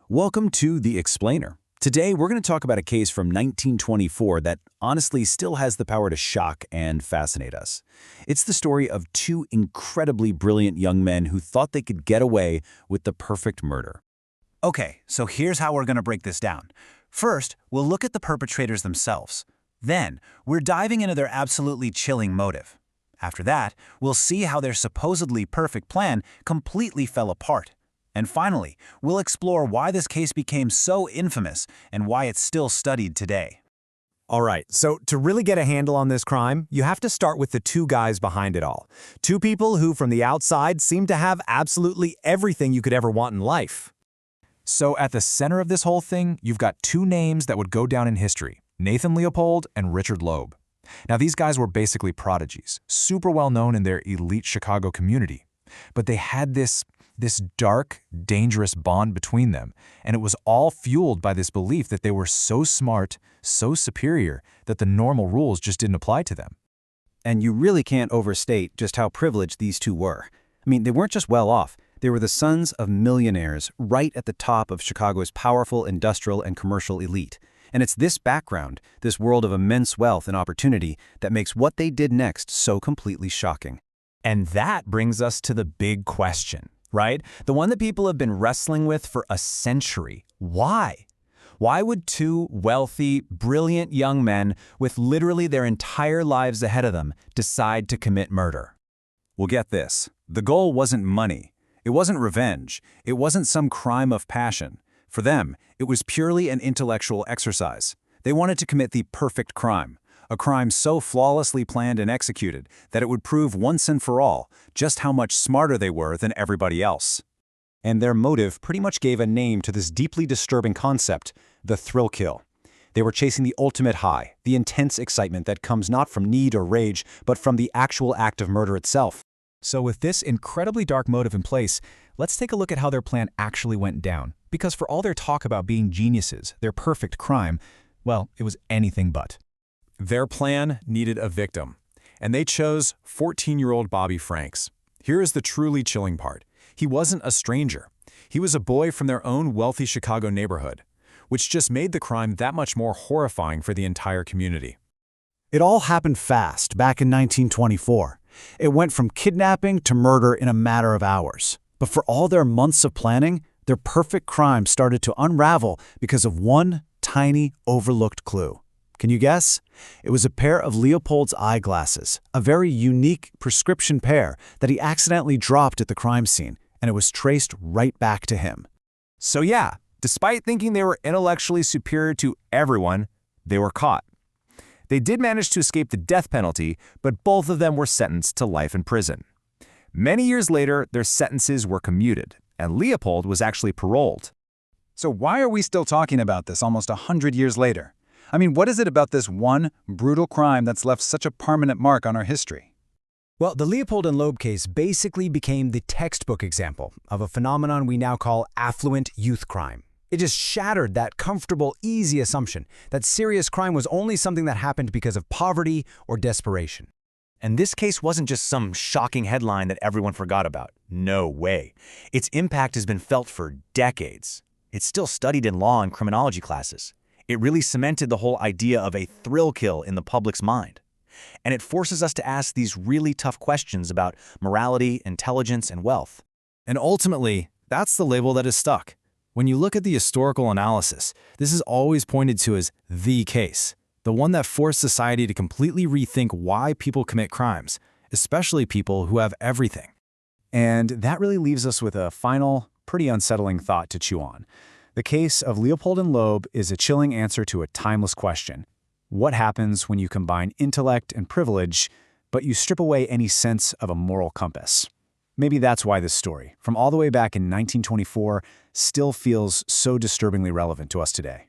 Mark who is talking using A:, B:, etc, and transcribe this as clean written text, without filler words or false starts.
A: Welcome to The Explainer. Today, we're going to talk about a case from 1924 that honestly still has the power to shock and fascinate us. It's the story of two incredibly brilliant young men who thought they could get away with the perfect murder.
B: Okay, so here's how we're going to break this down. First, we'll look at the perpetrators themselves. Then, we're diving into their absolutely chilling motive. After that, we'll see how their supposedly perfect plan completely fell apart. And finally, we'll explore why this case became so infamous and why it's still studied today.
C: All right, so to really get a handle on this crime, you have to start with the two guys behind it all. Two people who, from the outside, seem to have absolutely everything you could ever want in life.
D: So at the center of this whole thing, you've got two names that would go down in history, Nathan Leopold and Richard Loeb. Now, these guys were basically prodigies, super well known in their elite Chicago community. But they had this dark, dangerous bond between them, and it was all fueled by this belief that they were so smart, so superior, that the normal rules just didn't apply to them.
A: And you really can't overstate just how privileged these two were. I mean, they weren't just well off. They were the sons of millionaires right at the top of Chicago's powerful industrial and commercial elite. And it's this background, this world of immense wealth and opportunity, that makes what they did next so completely shocking.
C: And that brings us to the big question, right? The one that people have been wrestling with for a century. Why? Why would two wealthy, brilliant young men with literally their entire lives ahead of them decide to commit murder?
A: Well, get this. The goal wasn't money. It wasn't revenge. It wasn't some crime of passion. For them, it was purely an intellectual exercise. They wanted to commit the perfect crime, a crime so flawlessly planned and executed that it would prove once and for all just how much smarter they were than everybody else. And their motive pretty much gave a name to this deeply disturbing concept, the thrill kill. They were chasing the ultimate high, the intense excitement that comes not from need or rage, but from the actual act of murder itself.
D: So with this incredibly dark motive in place, let's take a look at how their plan actually went down. Because for all their talk about being geniuses, their perfect crime, well, it was anything but.
E: Their plan needed a victim, and they chose 14-year-old Bobby Franks. Here is the truly chilling part. He wasn't a stranger. He was a boy from their own wealthy Chicago neighborhood, which just made the crime that much more horrifying for the entire community.
F: It all happened fast back in 1924. It went from kidnapping to murder in a matter of hours. But for all their months of planning, their perfect crime started to unravel because of one tiny, overlooked clue. Can you guess? It was a pair of Leopold's eyeglasses, a very unique prescription pair that he accidentally dropped at the crime scene, and it was traced right back to him.
C: So yeah, despite thinking they were intellectually superior to everyone, they were caught. They did manage to escape the death penalty, but both of them were sentenced to life in prison. Many years later, their sentences were commuted, and Leopold was actually paroled.
G: So why are we still talking about this almost 100 years later? I mean, what is it about this one brutal crime that's left such a permanent mark on our history?
F: Well, the Leopold and Loeb case basically became the textbook example of a phenomenon we now call affluent youth crime. It just shattered that comfortable, easy assumption that serious crime was only something that happened because of poverty or desperation.
B: And this case wasn't just some shocking headline that everyone forgot about. No way. Its impact has been felt for decades. It's still studied in law and criminology classes. It really cemented the whole idea of a thrill kill in the public's mind. And it forces us to ask these really tough questions about morality, intelligence, and wealth.
A: And ultimately, that's the label that is stuck. When you look at the historical analysis, this is always pointed to as the case, the one that forced society to completely rethink why people commit crimes, especially people who have everything. And that really leaves us with a final, pretty unsettling thought to chew on. The case of Leopold and Loeb is a chilling answer to a timeless question. What happens when you combine intellect and privilege, but you strip away any sense of a moral compass? Maybe that's why this story, from all the way back in 1924, still feels so disturbingly relevant to us today.